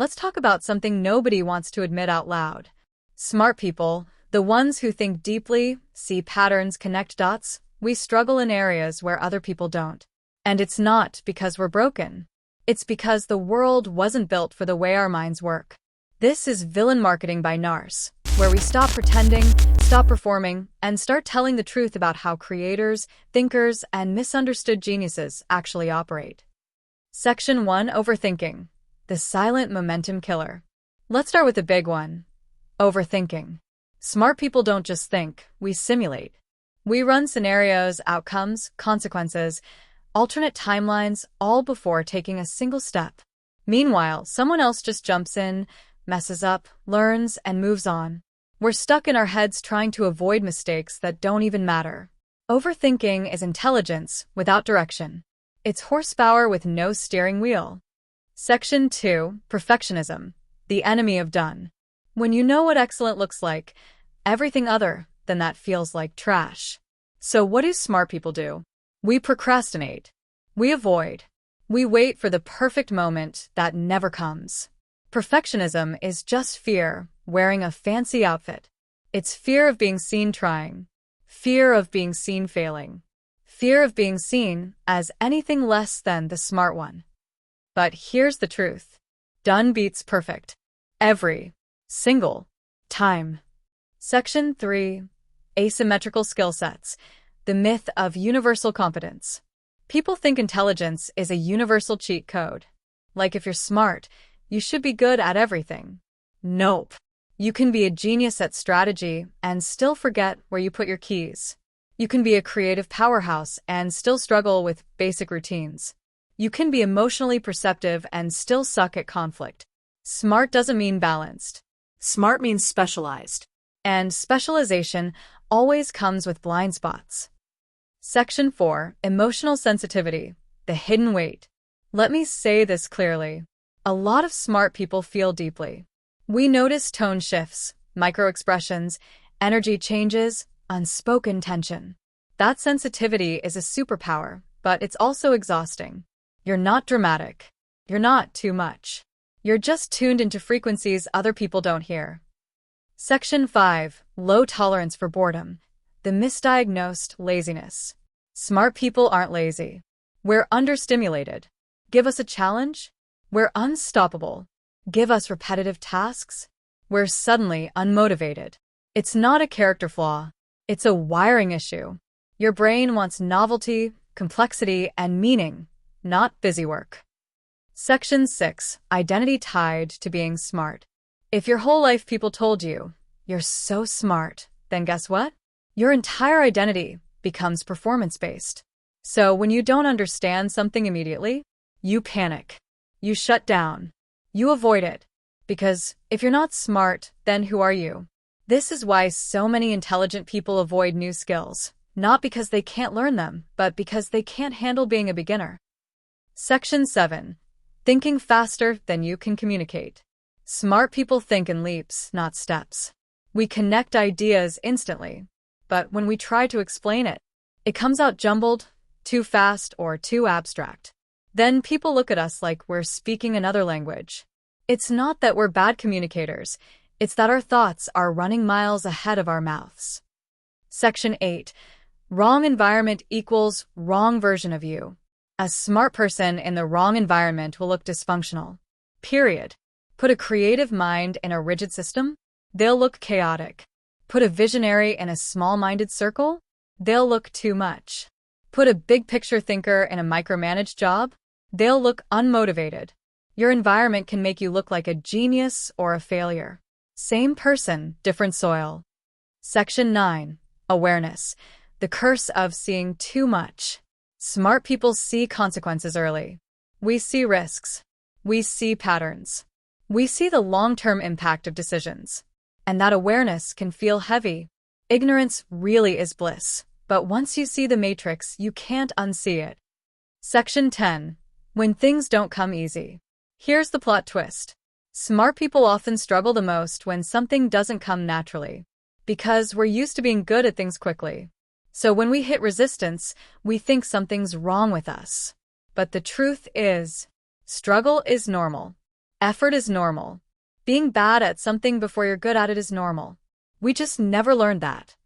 let's talk about something nobody wants to admit out loud. Smart people, the ones who think deeply, see patterns, connect dots, we struggle in areas where other people don't. And it's not because we're broken. It's because the world wasn't built for the way our minds work. This is Villain Marketing by Narce, where we stop pretending, stop performing, and start telling the truth about how creators, thinkers, and misunderstood geniuses actually operate. Section 1: Overthinking, the silent momentum killer. Let's start with the big one: overthinking. Smart people don't just think, we simulate. We run scenarios, outcomes, consequences, alternate timelines, all before taking a single step. Meanwhile, someone else just jumps in, messes up, learns, and moves on. We're stuck in our heads trying to avoid mistakes that don't even matter. Overthinking is intelligence without direction. It's horsepower with no steering wheel. Section 2: Perfectionism, the enemy of done. When you know what excellent looks like, everything other than that feels like trash. So what do smart people do? We procrastinate. We avoid. We wait for the perfect moment that never comes. Perfectionism is just fear wearing a fancy outfit. It's fear of being seen trying, fear of being seen failing, fear of being seen as anything less than the smart one. But here's the truth: done beats perfect. Every single time. Section 3: Asymmetrical skill sets, the myth of universal competence. People think intelligence is a universal cheat code. Like if you're smart, you should be good at everything. Nope. You can be a genius at strategy and still forget where you put your keys. You can be a creative powerhouse and still struggle with basic routines. You can be emotionally perceptive and still suck at conflict. Smart doesn't mean balanced. Smart means specialized. And specialization always comes with blind spots. Section 4: Emotional sensitivity, the hidden weight. Let me say this clearly. A lot of smart people feel deeply. We notice tone shifts, micro-expressions, energy changes, unspoken tension. That sensitivity is a superpower, but it's also exhausting. You're not dramatic. You're not too much. You're just tuned into frequencies other people don't hear. Section 5: Low tolerance for boredom, the misdiagnosed laziness. Smart people aren't lazy. We're understimulated. Give us a challenge? We're unstoppable. Give us repetitive tasks? We're suddenly unmotivated. It's not a character flaw. It's a wiring issue. Your brain wants novelty, complexity, and meaning, not busywork. Section 6: Identity tied to being smart. If your whole life people told you, you're so smart, then guess what? Your entire identity becomes performance-based. So when you don't understand something immediately, you panic. You shut down. You avoid it. Because if you're not smart, then who are you? This is why so many intelligent people avoid new skills, not because they can't learn them, but because they can't handle being a beginner. Section 7: Thinking faster than you can communicate. Smart people think in leaps, not steps. We connect ideas instantly, but when we try to explain it, it comes out jumbled, too fast, or too abstract. Then people look at us like we're speaking another language. It's not that we're bad communicators, it's that our thoughts are running miles ahead of our mouths. Section 8: Wrong environment equals wrong version of you. A smart person in the wrong environment will look dysfunctional. Period. Put a creative mind in a rigid system, they'll look chaotic. Put a visionary in a small-minded circle, they'll look too much. Put a big-picture thinker in a micromanaged job, they'll look unmotivated. Your environment can make you look like a genius or a failure. Same person, different soil. Section 9: Awareness, the curse of seeing too much. Smart people see consequences early. We see risks. We see patterns. We see the long-term impact of decisions. And that awareness can feel heavy. Ignorance really is bliss, but once you see the matrix, you can't unsee it. Section 10: When things don't come easy. Here's the plot twist. Smart people often struggle the most when something doesn't come naturally, because we're used to being good at things quickly. So when we hit resistance, we think something's wrong with us. But the truth is, struggle is normal. Effort is normal. Being bad at something before you're good at it is normal. We just never learned that.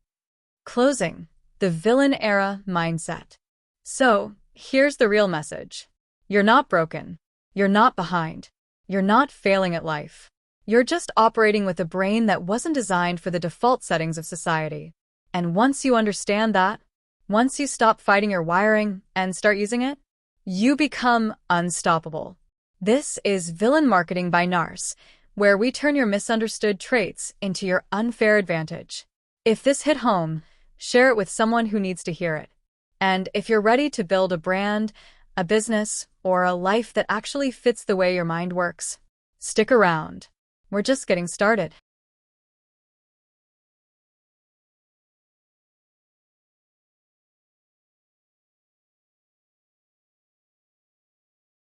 Closing. The villain era mindset. So, here's the real message. You're not broken. You're not behind. You're not failing at life. You're just operating with a brain that wasn't designed for the default settings of society. And once you understand that, once you stop fighting your wiring and start using it, you become unstoppable. This is Villain Marketing by Narce, where we turn your misunderstood traits into your unfair advantage. If this hit home, share it with someone who needs to hear it. And if you're ready to build a brand, a business, or a life that actually fits the way your mind works, stick around. We're just getting started.